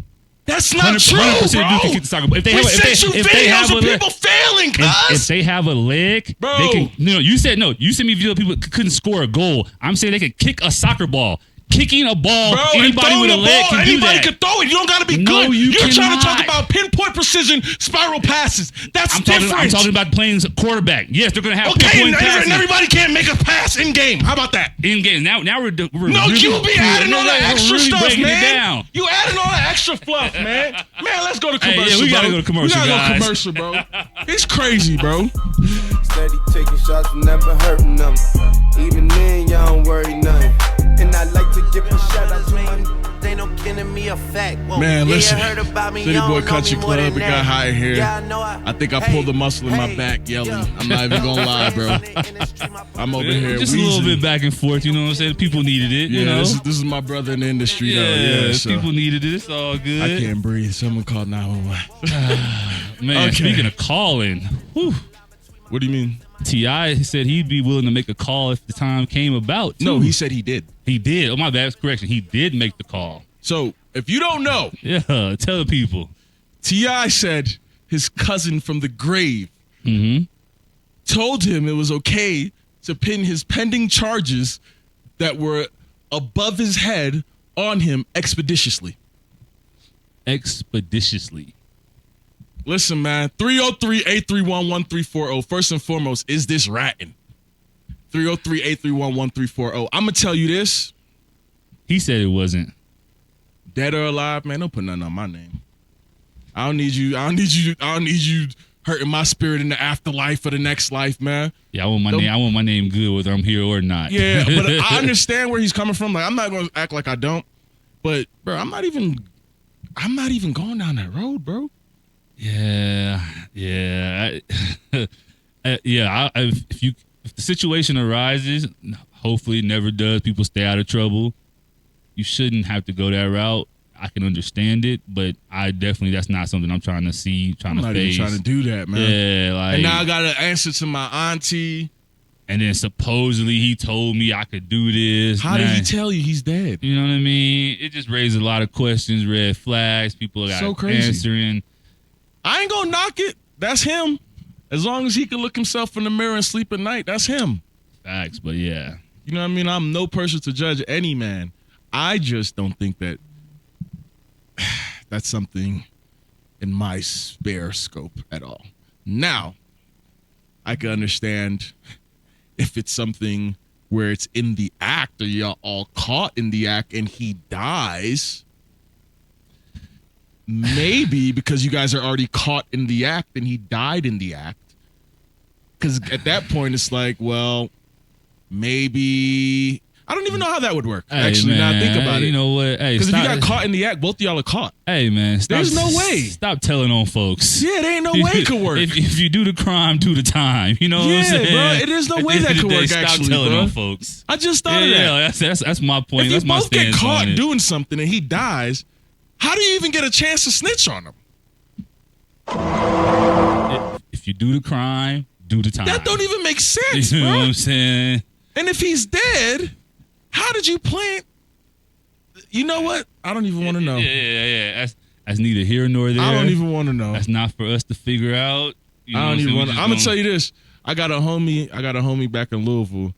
That's not 100% true, dudes bro. can kick the soccer ball. If they We have, sent you if they have videos a of leg, people failing, if cuz. they have a leg, Bro. they can. No, you said no. You sent me video of people couldn't score a goal. I'm saying they can kick a soccer ball. Kicking a ball, Bro, and anybody throwing with a the leg ball, can do anybody that. can throw it. You don't got to be No, good. you You're trying to talk cannot. about pinpoint precision spiral passes. That's different. I'm talking about playing quarterback. Yes, they're gonna have Okay, pinpoint and passes everybody can't make a pass in game. How about that? in games. Now we're No, really, you be adding all that we're extra really stuff, breaking man. It down. You adding all that extra fluff, man. Man, let's go to Hey, yeah, commercial. we gotta bro. go to commercial, We gotta guys. go commercial, bro. It's crazy, bro. Steady taking shots, never hurting them. Even then, y'all don't worry nothing. And I like to give a shout out to my. They no kidding me a fact. Whoa, Man, yeah, listen. heard about me, City y'all Boy know Country me more Club, than we got that. high here. Yeah, I think I pulled the muscle in my back yelling. I'm not even gonna lie, bro. I'm over here Just a little wheezing. bit back and forth. You know what I'm saying? People needed it. Yeah, you know. this is my brother in the industry, Yeah, though. Yeah, so people needed it. It's all good. I can't breathe. Someone called 911. Man, Okay. speaking of calling, whew, What do you mean? T.I. said he'd be willing to make a call if the time came about. No, too. he said he did. He did. Oh, my bad. Correction. He did make the call. So if you don't know, Yeah, tell the people. T.I. said his cousin from the grave Mm-hmm. told him it was okay to pin his pending charges that were above his head on him expeditiously. Expeditiously. Listen, man, 303-831-1340. First and foremost, is this ratting? 303-831-1340. I'm going to tell you this. He said it wasn't. Dead or alive, man, don't put nothing on my name. I don't need you hurting my spirit in the afterlife or the next life, man. Yeah, I want my Don't- name. I want my name good whether I'm here or not. Yeah, but I understand where he's coming from. Like, I'm not going to act like I don't. But, bro, I'm not even going down that road, bro. Yeah. If the situation arises, hopefully it never does. People stay out of trouble. You shouldn't have to go that route. I can understand it, but that's not something I'm trying to see, I'm to not face. even trying to do that, man. Yeah, like, And now I got to answer to my auntie. and then supposedly he told me I could do this. How did he Man, tell you he's dead? you know what I mean? It just raised a lot of questions, red flags. People got So crazy. answering. I ain't going to knock it. That's him. As long as he can look himself in the mirror and sleep at night, that's him. Facts, but yeah. You know what I mean? I'm no person to judge any man. I just don't think that that's something in my spare scope at all. Now, I can understand if it's something where it's in the act or y'all all caught in the act and he dies. Maybe because you guys are already caught in the act and he died in the act. Because at that point, it's like, well, maybe I don't even know how that would work. Hey, Actually, now I think man, about it. You know what? Hey, Because if you stop- got caught in the act, both of y'all are caught. Hey, man, stop, There's no way. Stop telling on folks. Yeah, there ain't no way it could work. If you do the crime, do the time. You know what I'm Yeah, saying? bro, it is no At way the that end of could the day, work, Stop actually, telling bro. on folks. I just thought of that. Yeah, that's my point. If you That's my both get stance caught on it. doing something and he dies, How do you even get a chance to snitch on him? If you do the crime, do the time. That don't even make sense, You know bro. what I'm saying? And if he's dead, how did you plant? You know what? I don't even want to know. Yeah. That's neither here nor there. I don't even want to know. That's not for us to figure out. You know I don't even want. I'm gonna to tell you this. I got a homie back in Louisville.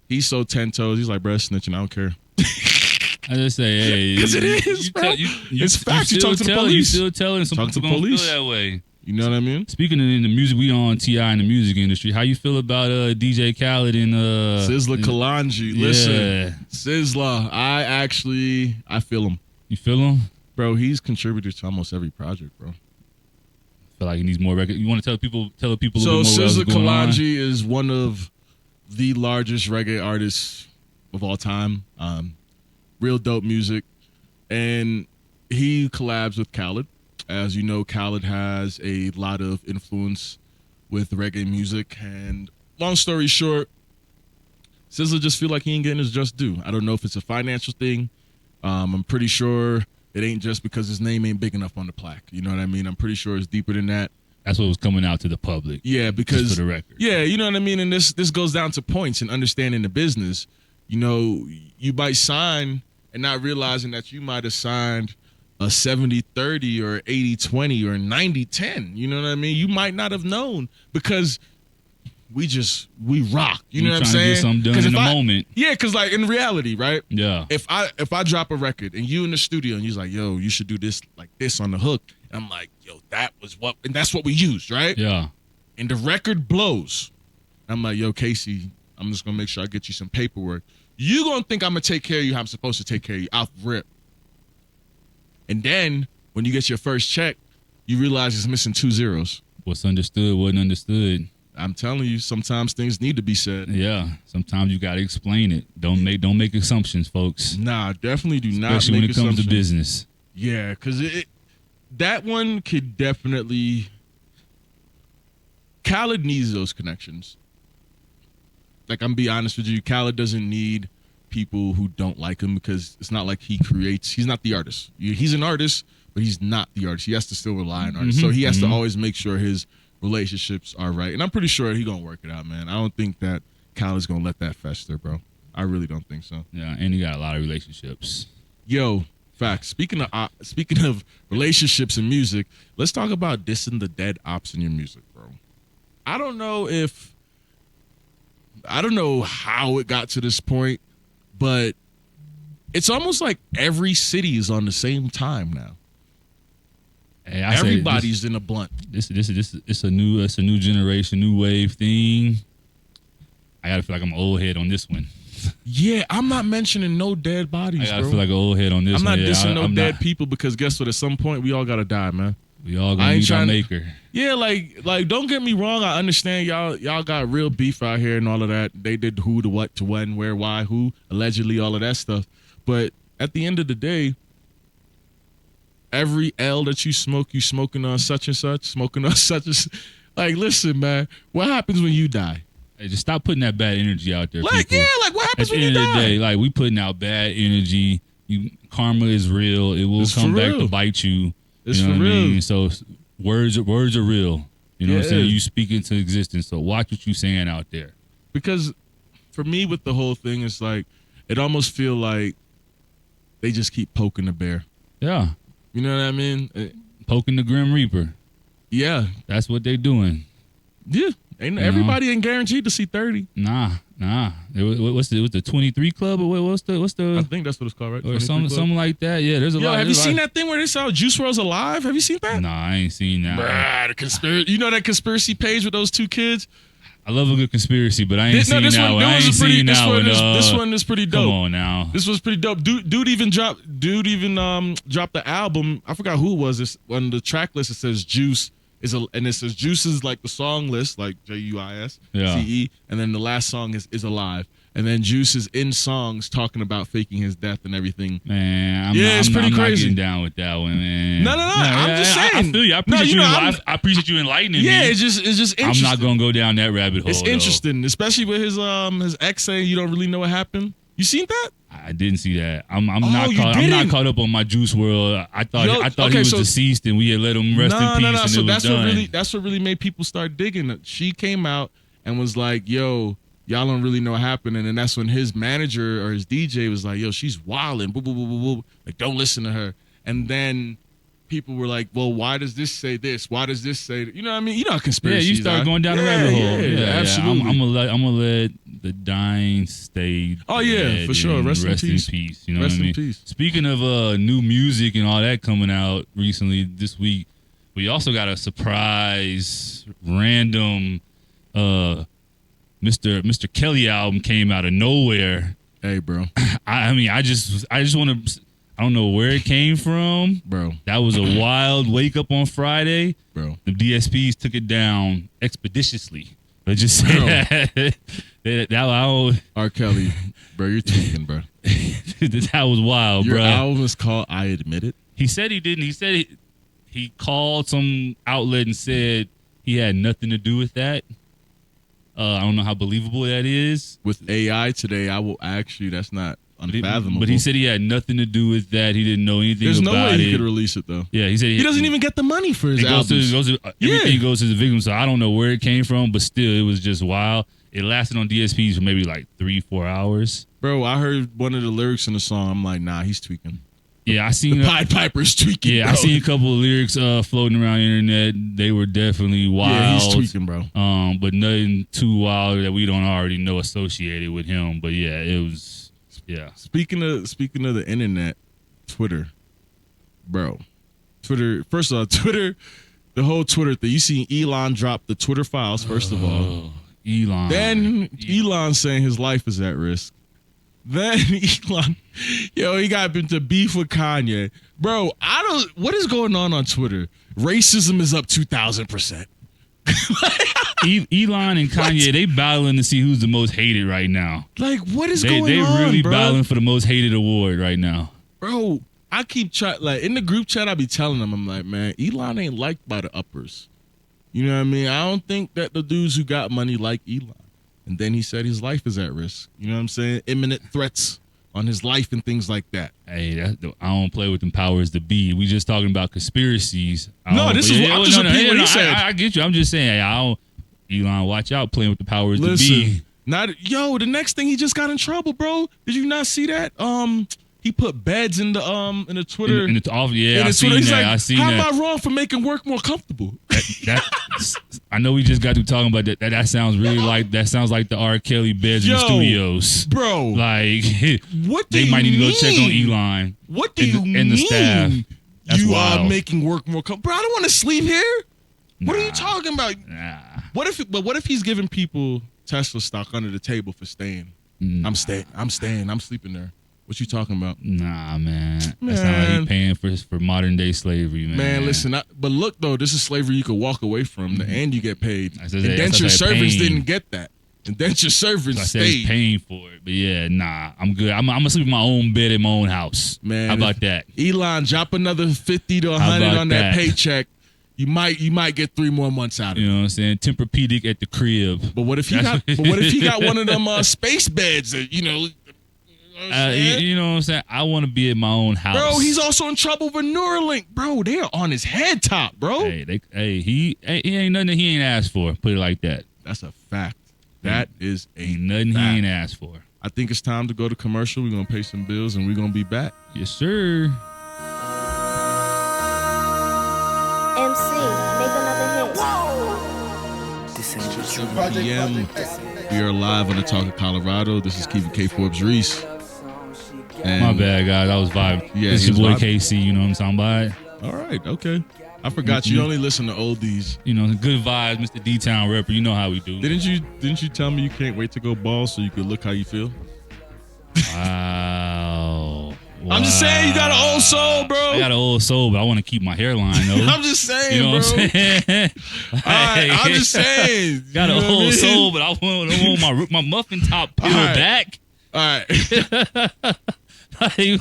He's so 10 toes. He's like, bruh, snitching. I don't care. I just say, hey, 'Cause it is, bro. It's facts. You talk to the police. You still telling some Talk to people gonna police. feel that way. You know what I mean? Speaking of in the music, we on T.I. in the music industry. How you feel about DJ Khaled and Sizzla Kalonji. Listen, Yeah. Sizzla, I feel him. You feel him? Bro, he's contributed to almost every project, bro. Feel like he needs more record. You want to tell people a So little bit more what's Sizzla going on? Kalonji is one of the largest reggae artists of all time. Real dope music. And he collabs with Khaled. As you know, Khaled has a lot of influence with reggae music. And long story short, Sizzla just feel like he ain't getting his just due. I don't know if it's a financial thing. I'm pretty sure it ain't just because his name ain't big enough on the plaque. You know what I mean? I'm pretty sure it's deeper than that. That's what was coming out to the public. Yeah, because Just for the record. Yeah, you know what I mean? And this goes down to points and understanding the business. You know, you might sign and not realizing that you might have signed a 70-30 or 80-20 or 90-10. You know what I mean? You might not have known because we rock. You know what I'm trying to saying? get something done 'Cause in if the I- moment. Yeah, because like in reality, right? Yeah. If I drop a record and you in the studio and you're like, yo, you should do this like this on the hook. And I'm like, yo, that's what we used, right? Yeah. And the record blows. I'm like, yo, Casey, I'm just gonna make sure I get you some paperwork. You gonna think I'm gonna take care of you how I'm supposed to take care of you off rip. And then when you get your first check, you realize it's missing 2 zeros. What's understood wasn't understood. I'm telling you, sometimes things need to be said. Yeah. Sometimes you gotta explain it. Don't make assumptions, folks. Nah, definitely do not Especially when make it comes to assumptions. business. Yeah, because that one could definitely. Khaled needs those connections. Like, I'm be honest with you, Khaled doesn't need people who don't like him because it's not like he creates. He's not the artist. He's an artist, but he's not the artist. He has to still rely on artists. So he has to always make sure his relationships are right. And I'm pretty sure he's going to work it out, man. I don't think that Khaled's going to let that fester, bro. I really don't think so. Yeah, and he got a lot of relationships. Yo, facts. Speaking of relationships and music, let's talk about dissing the dead ops in your music, bro. I don't know how it got to this point, but it's almost like every city is on the same time now. Hey, I say Everybody's in a blunt. this it's a new generation, new wave thing. I gotta feel like I'm an old head on this one. Yeah, I'm not mentioning no dead I bodies, gotta bro. feel like an old head on this I'm one. not Yeah, dissing no I'm dead not. people because guess what? At some point, we all gotta die, man. We all I gonna ain't meet our trying to- maker. Yeah, like don't get me wrong. I understand y'all got real beef out here and all of that. They did who to what to when, where, why, who, allegedly, all of that stuff. But at the end of the day, every L that you smoking on such and such, smoking on such and like, listen, man, what happens when you die? Hey, just stop putting that bad energy out there, Like, people. yeah, like what At happens the when you end of the die? day, like we putting out bad energy. Karma is real. It will It's come for back real. to bite you. It's you know for what I real. mean? So words are real. You know Yeah, what I'm saying? it is. You speak into existence. So watch what you saying out there. Because for me, with the whole thing, it's like it almost feel like they just keep poking the bear. Yeah. You know what I mean? Poking the Grim Reaper. Yeah, That's what they doing. yeah. Ain't everybody ain't guaranteed to see 30. Nah. It was the 23 Club or what's I the think that's what it's called, right? or 23 something Club? something like that. Yeah, there's a Yo, lot. have you there's a seen lot- that thing where they saw Juice WRLD's alive? Have you seen that? Nah, I ain't seen that. Bruh, the conspiracy. You know that conspiracy page with those two kids? I love a good conspiracy, but I ain't seen this that one, one. I ain't was pretty. seen This that one, one. this one is pretty dope. Come on now. This was pretty dope. Dude even dropped the album. I forgot who it was. This on the track list it says Juice and it says Juice is like the song list, like JUICE, Yeah. and then the last song is Alive. And then Juice is in songs talking about faking his death and everything. Man, It's pretty I'm crazy. not getting down with that one, man. No, I'm just I saying. feel you. I No, appreciate you know, I appreciate you enlightening Yeah, me. it's just I'm interesting. not gonna go down that rabbit hole. It's though. interesting, especially with his ex saying you don't really know what happened. You seen that? I didn't see that. I'm Oh, not you caught. I'm not didn't? caught up on my Juice World. I thought Yo, I thought okay, he was so- deceased and we had let him rest in peace and So it was that's done. that's what really made people start digging it. She came out and was like, "Yo, y'all don't really know what happened." And then that's when his manager or his DJ was like, "Yo, she's wilding. Boo, boo, boo, boo, boo. Like, don't listen to her." And then people were like, "Well, why does this say this? Why does this say that?" You know what I mean? You know how Yeah, conspiracies you start are. going down the rabbit hole. Yeah, absolutely. I'm gonna let the dying stay. Oh, yeah, dead for sure. and Rest in peace. You know Rest what I in mean? peace. Speaking of new music and all that coming out recently this week, we also got a surprise random Mr. Kelly album came out of nowhere. Hey, bro, I mean, I just want to. I don't know where it came from. bro, That was a wild wake up on Friday. bro. The DSPs took it down expeditiously. Let's just say that. that I R. Kelly, bro, you're tweaking, bro. that was wild, Your bro. album is called "I Admit It." He said he didn't. He said he called some outlet and said he had nothing to do with that. I don't know how believable that is. With AI today, I will actually. That's not unfathomable. But he said he had nothing to do with that. He didn't know anything there's no about way it. he could release it though. Yeah, he said He doesn't even get the money for his albums. Everything goes to the victim. So I don't know where it came from, but still, it was just wild. It lasted on DSPs for maybe like 3-4 hours. Bro, I heard one of the lyrics in the song. I'm like, nah, he's tweaking. Yeah, I seen. The Pied Piper's tweaking. Yeah, bro. I seen a couple of lyrics floating around the internet. They were definitely wild. Yeah, he's tweaking, bro. But nothing too wild that we don't already know associated with him. But yeah, it was. Yeah. Speaking of the internet, Twitter, bro. Twitter. First of all, Twitter. The whole Twitter thing. You seen Elon drop the Twitter files first of all. Oh, Elon. Then Elon saying his life is at risk. Then Elon, he got into beef with Kanye. Bro, what is going on Twitter? Racism is up 2,000%. Elon and Kanye, they battling to see who's the most hated right now. Like, what is They going on, really bro? battling for the most hated award right now. Bro, I keep trying, like, in the group chat, I be telling them, I'm like, man, Elon ain't liked by the uppers. You know what I mean? I don't think that the dudes who got money like Elon. And then he said his life is at risk. You know what I'm saying? Imminent threats on his life and things like that. Hey, I don't play with them powers to be. We just talking about conspiracies. No, this is what I'm just repeating what he said. I get you. I'm just saying, Elon, watch out playing with the powers to Listen, be. the next thing he just got in trouble, bro. Did you not see that? He put beds in the Twitter. In the off, yeah, in I the seen Twitter. He's that. like, I seen how that. am I wrong for making work more comfortable? I know we just got to talking about that. That sounds really like the R. Kelly beds in the studios, bro. Like, What do they you might need to go mean? check on Elon. What do you and mean? the staff. That's you are wild. making work more comfortable, bro. I don't want to sleep here. What are you talking about? Nah. What if he's giving people Tesla stock under the table for staying? I'm staying. I'm sleeping there. What you talking about? Nah, man. That's not like Man. he paying for modern day slavery, man. Man, listen. But look though, this is slavery you could walk away from, and you get paid. That's what I said, Indentured that's what I servants paid. didn't get that. Indentured servants I said he's stayed. paying for it, but yeah, nah, I'm good. I'm gonna sleep in my own bed in my own house. Man, how about that? Elon, drop another 50 to How 100 about on that that? paycheck. You might get 3 more months out of You it. know what I'm saying? Tempur-Pedic at the crib. But what if he got one of them space beds that, you know what I'm saying? You know what I'm saying? I want to be in my own house, Bro, he's also in trouble with Neuralink. Bro, they are on his head top, bro. He ain't nothing that he ain't asked for. Put it like that. That's a fact. That is a Ain't nothing fact. he ain't asked for. I think it's time to go to commercial. We're going to pay some bills, and we're going to be back. Yes, sir. MC, make another hit. This ain't the 7 p.m. We are live on the Talk of Colorado. This is Kevin K. Forbes Reese. And My bad, guys. I was vibing. Yeah, this he is your was boy vibing. KC. You know what I'm talking about? All right, okay. I forgot you only listen to oldies. You know, good vibes, Mr. D-Town rapper. You know how we do. Didn't you tell me you can't wait to go ball so you could look how you feel? Wow. I'm just saying you got an old soul, bro. I got an old soul, but I want to keep my hairline though. I'm just saying, You know bro. what I'm saying? All right, I'm just saying. Got You an know what I old mean? soul, but I want my muffin top peeled All right. back. All right.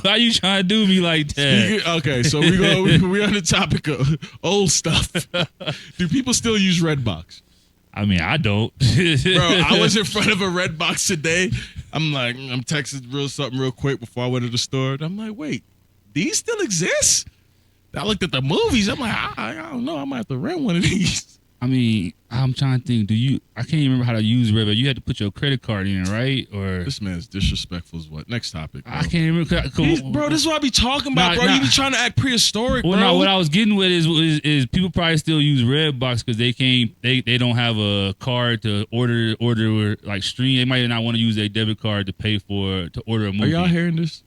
Why you trying to do me like that? Okay, so we're on the topic of old stuff. Do people still use Redbox? I mean, I don't. Bro, I was in front of a Redbox today. I'm texting something real quick before I went to the store. And I'm like, wait, these still exist? I looked at the movies. I'm like, I don't know. I might have to rent one of these. I mean, I'm trying to think. I can't even remember how to use Rev. You had to put your credit card in, right? Or This man's disrespectful as what? Next topic, bro. I can't remember. Bro, this is what I be talking about, bro. You be trying to act prehistoric, Well, bro. no, what I was getting with is people probably still use Redbox because they don't have a card to order or like stream. They might not want to use their debit card to pay to order a movie. Are y'all hearing this?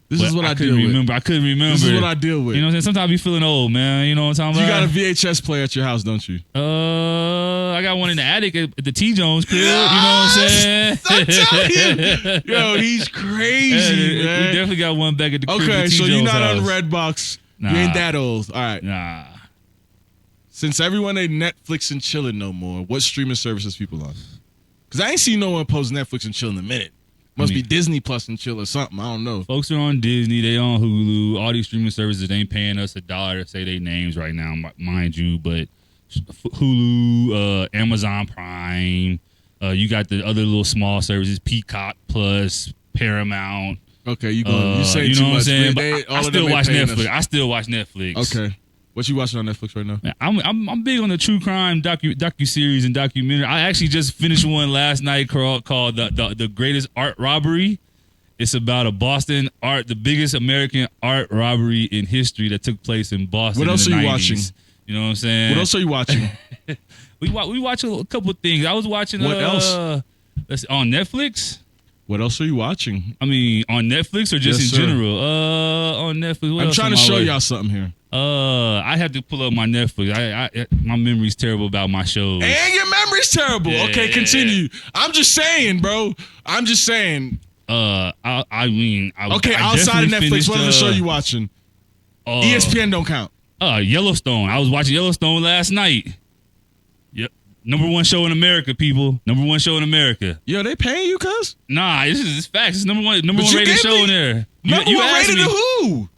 This But is what I couldn't deal remember. with. I couldn't remember. This is what I deal with. You know what I'm saying? Sometimes I be feeling old, man. You know what I'm talking You got about? a VHS player at your house, don't you? I got one in the attic at the T Jones crib. You know what I'm saying? I'm telling you. Yo, he's crazy, We man. definitely got one back at the crib. Okay, at T. so you're Jones not on house. Redbox. Nah. You ain't that old. All right. Nah. Since everyone ain't Netflix and chilling no more, what streaming services people on? Because I ain't seen no one post Netflix and chill in a minute. Must be Disney Plus and chill or something. I don't know. Folks are on Disney. They on Hulu. All these streaming services ain't paying us $1 to say their names right now, mind you. But Hulu, Amazon Prime, you got the other little small services, Peacock Plus, Paramount. Okay, you saying you too know what I'm much. saying? They- But all I of still them ain't watch paying Netflix. us. I still watch Netflix. Okay. What you watching on Netflix right now? Man, I'm big on the true crime docu series and documentary. I actually just finished one last night called the Greatest Art Robbery. It's about the biggest American art robbery in history that took place in Boston. What else in the are you 90s. watching? You know what I'm saying? What else are you watching? We watch a couple of things. I was watching. What else? On Netflix. What else are you watching? I mean, on Netflix or just Yes, in sir. general? On Netflix. What I'm else trying am to I show watching? y'all something here. I have to pull up my Netflix. My memory's terrible about my shows. And your memory's terrible. Yeah. Okay, continue. I'm just saying, bro. I'm just saying. I mean, Okay, I outside of definitely Netflix, finished, what other show you watching? ESPN don't count. Yellowstone. I was watching Yellowstone last night. Yep. Number one show in America, people. Number one show in America. Yo, they paying you, cuz? Nah, it's facts. It's number one But you rated gave show me- in there. Number one asked rated me, to who?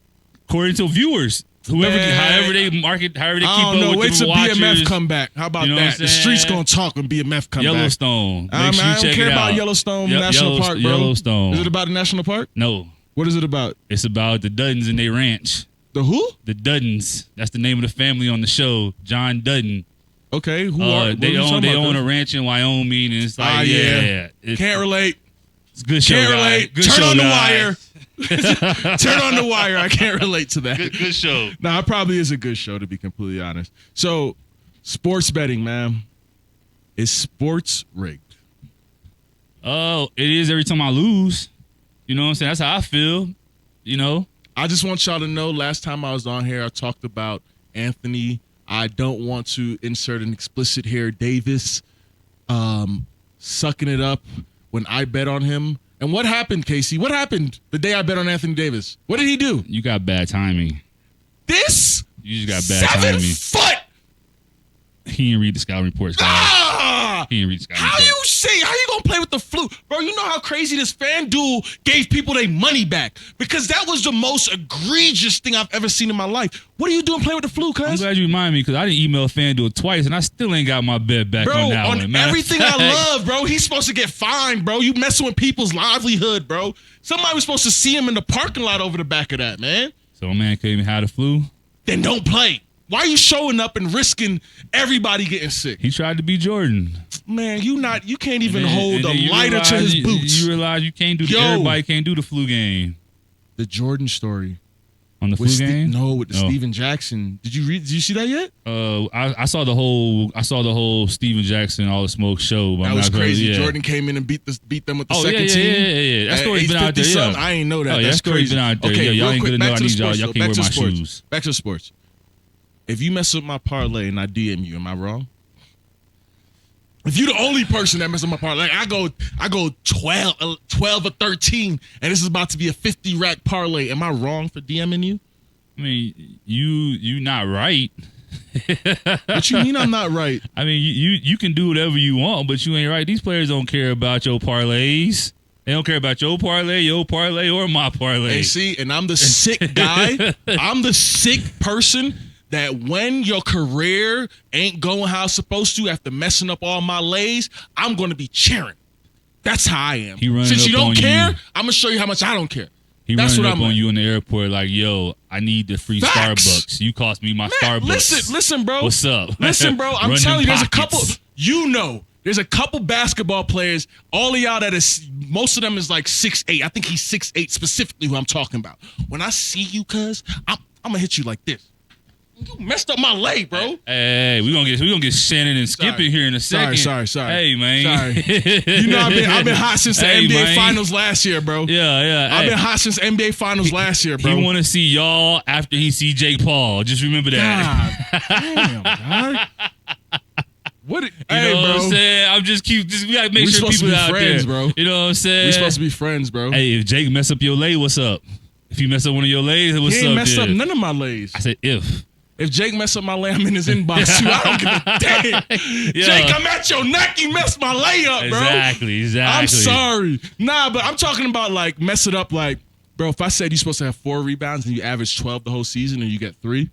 according to viewers. Man, However they market, however they keep I don't up know. with Wait the till watchers. BMF come back. How about You know what that? I'm The saying? streets gonna talk when BMF come back. Yellowstone. Make I sure you don't check care it about out. Yellowstone Yep, National Park, bro. Yellowstone. Is it about the national park? No, What is it about? it's about the Duddens and their ranch. The who? The Duddens. That's the name of the family on the show. John Dudden. Okay, who are what They you own talking about, a cuz? ranch in Wyoming, and it's like yeah. it's, Can't relate. it's a good show. Can't guys. relate. Good Turn show, on the guys. wire. Turn on the wire. I can't relate to that. Good show. No, it probably is a good show, to be completely honest. So, sports betting, man. Is sports rigged? Oh, it is every time I lose. You know what I'm saying? That's how I feel. You know? I just want y'all to know, last time I was on here, I talked about Anthony. I don't want to insert an explicit here. Davis sucking it up when I bet on him. And what happened, Casey? What happened the day I bet on Anthony Davis? What did he do? You got bad timing. This You just got bad 7 timing. foot. He didn't read the scouting reports, guys. Ah! He didn't read the scouting How reports. you say? How you gonna play with the flu, bro? You know how crazy this FanDuel gave people their money back because that was the most egregious thing I've ever seen in my life. What are you doing playing with the flu, I'm cuz? glad you remind me because I didn't email FanDuel twice and I still ain't got my bet back Bro, on that one. on Matter of everything fact, I love, bro, he's supposed to get fined, bro. You messing with people's livelihood, bro. Somebody was supposed to see him in the parking lot over the back of that, man. So my man couldn't even have the flu. Then don't play. Why are you showing up and risking everybody getting sick? He tried to be Jordan. Man, you can't even And then- hold and a then you lighter to realize his boots. You realize you can't do Yo. everybody can't do the flu game The Jordan story. on the flu With game. with the Steven Jackson. Did you see that yet? I saw the whole Steven Jackson All the Smoke show. But That I'm was not gonna- crazy. yeah. Jordan came in and beat them with the Oh, second yeah. team. That At story's been out there. 850 Yeah. something. I ain't know that. Oh, yeah, That's that story's crazy. been out there. Okay, Yeah, y'all real ain't quick, good to back know. to I the need y'all. sports, Y'all though. can't Back wear to my sports. shoes. Back to sports. If you mess up my parlay and I DM you, am I wrong? If you're the only person that messes up my parlay, like I go 12 or 13, and this is about to be a 50 rack parlay. Am I wrong for DMing you? I mean, you not right. What you mean I'm not right? I mean, you can do whatever you want, but you ain't right. These players don't care about your parlays. They don't care about your parlay, or my parlay. And see, and I'm the sick guy. I'm the sick person that when your career ain't going how it's supposed to after messing up all my lays, I'm going to be cheering. That's how I am. He running Since you up don't on care, you. I'm gonna show you how much I don't care. He That's running what up I'm on like. you in the airport like, yo, I need the free Facts. Starbucks. You cost me my Starbucks. Listen, bro. What's up? Listen, bro. I'm Run telling you, them there's a couple. pockets. There's a couple basketball players. All of y'all that is, most of them is like 6'8". I think he's 6'8" specifically. Who I'm talking about. When I see you, cuz I'm gonna hit you like this. You messed up my leg, bro. Hey, we gonna get Shannon and Sorry. Skipping here in a second. Sorry. Hey, man. Sorry. You know I've been hot since the Hey, NBA man. Finals last year, bro. Yeah. I've Hey, been hot since NBA Finals last year, bro. He want to see y'all after he see Jake Paul. Just remember that. God damn, dog. What? You Hey, know what I'm bro. saying? We gotta make We sure supposed to people be out friends, there, bro. You know what I'm saying? We supposed to be friends, bro. Hey, if Jake mess up your lay, what's up? If he mess up one of your lays, what's He ain't up? messed up there? none of my lays. I said if. If Jake mess up my lay, I'm in his inbox too. I don't give a damn. Yeah. Jake, I'm at your neck. You messed my lay up, bro. Exactly. I'm sorry. Nah, but I'm talking about like mess it up. Like, bro, if I said you're supposed to have 4 rebounds and you average 12 the whole season and you get 3,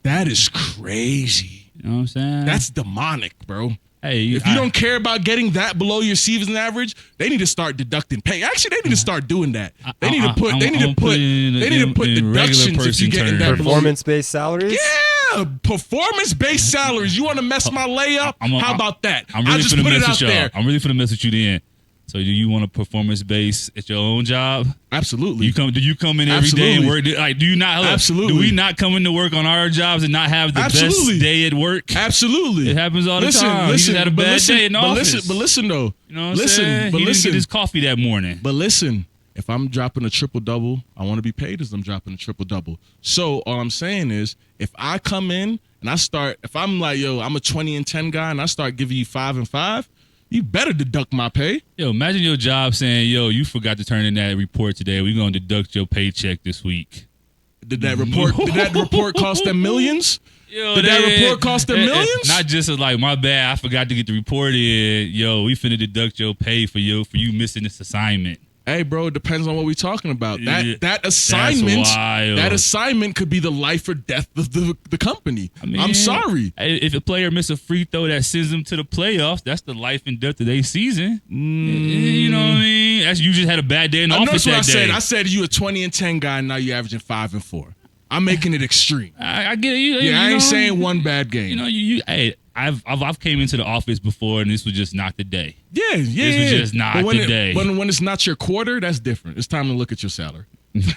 that is crazy. You know what I'm saying? That's demonic, bro. hey. If you don't care about getting that below your season average, they need to start deducting pay. Actually, they need to start doing that. They need to put. They need to put. They need to put deductions if you getting that below. Performance-based salaries? Yeah, performance-based salaries. You want to mess my layup? How about that? I'm really I just finna put it mess out with y'all. there. I'm really finna mess with you then. So do you want a performance base at your own job? Absolutely. Do you come in every day and Absolutely. work? Like, do you not? Look, Absolutely. Do we not come into work on our jobs and not have the Absolutely. best day at work? Absolutely. It happens all the time. He just had a but bad listen, day in the but office. Listen, but listen though. You know what I'm listen, saying? but He listen. didn't get his coffee that morning. But listen, if I'm dropping a triple-double, I want to be paid as I'm dropping a triple-double. So all I'm saying is, if I come in and if I'm like, yo, I'm a 20-10 guy and I start giving you 5 and 5, you better deduct my pay. Yo, imagine your job saying, yo, you forgot to turn in that report today. We're going to deduct your paycheck this week. Did that report cost them millions? Yo, Did that report cost them millions? Not just like, my bad, I forgot to get the report in. Yo, we finna deduct your pay for you missing this assignment. Hey, bro, it depends on what we're talking about. Yeah, That assignment, wild. that assignment could be the life or death of the company. I mean, I'm sorry. If a player miss a free throw that sends them to the playoffs, that's the life and death of their season. You know what I mean? You just had a bad day in the office That's what that I day. I said you a 20-10 guy, and now you're averaging 5 and 4. I'm making it extreme. I get it. You I know, ain't saying one bad game. You know, hey, I've came into the office before, and this was just not the day. Yeah. This was just not But when the day. When it's not your quarter, that's different. It's time to look at your salary. With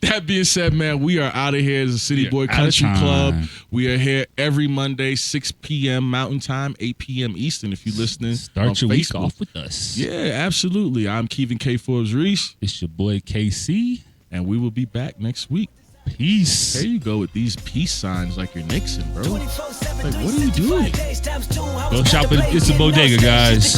that being said, man, we are out of here as a City Boy out of Country time. Club. We are here every Monday, 6 p.m. Mountain Time, 8 p.m. Eastern. If you're listening, Start on your week Facebook. off with us. Yeah, absolutely. I'm Kevin K. Forbes Reese, It's your boy KC. and we will be back next week. Peace. There you go with these peace signs like you're Nixon, bro. Like, what are you doing? Go shop at It's a Bodega, guys.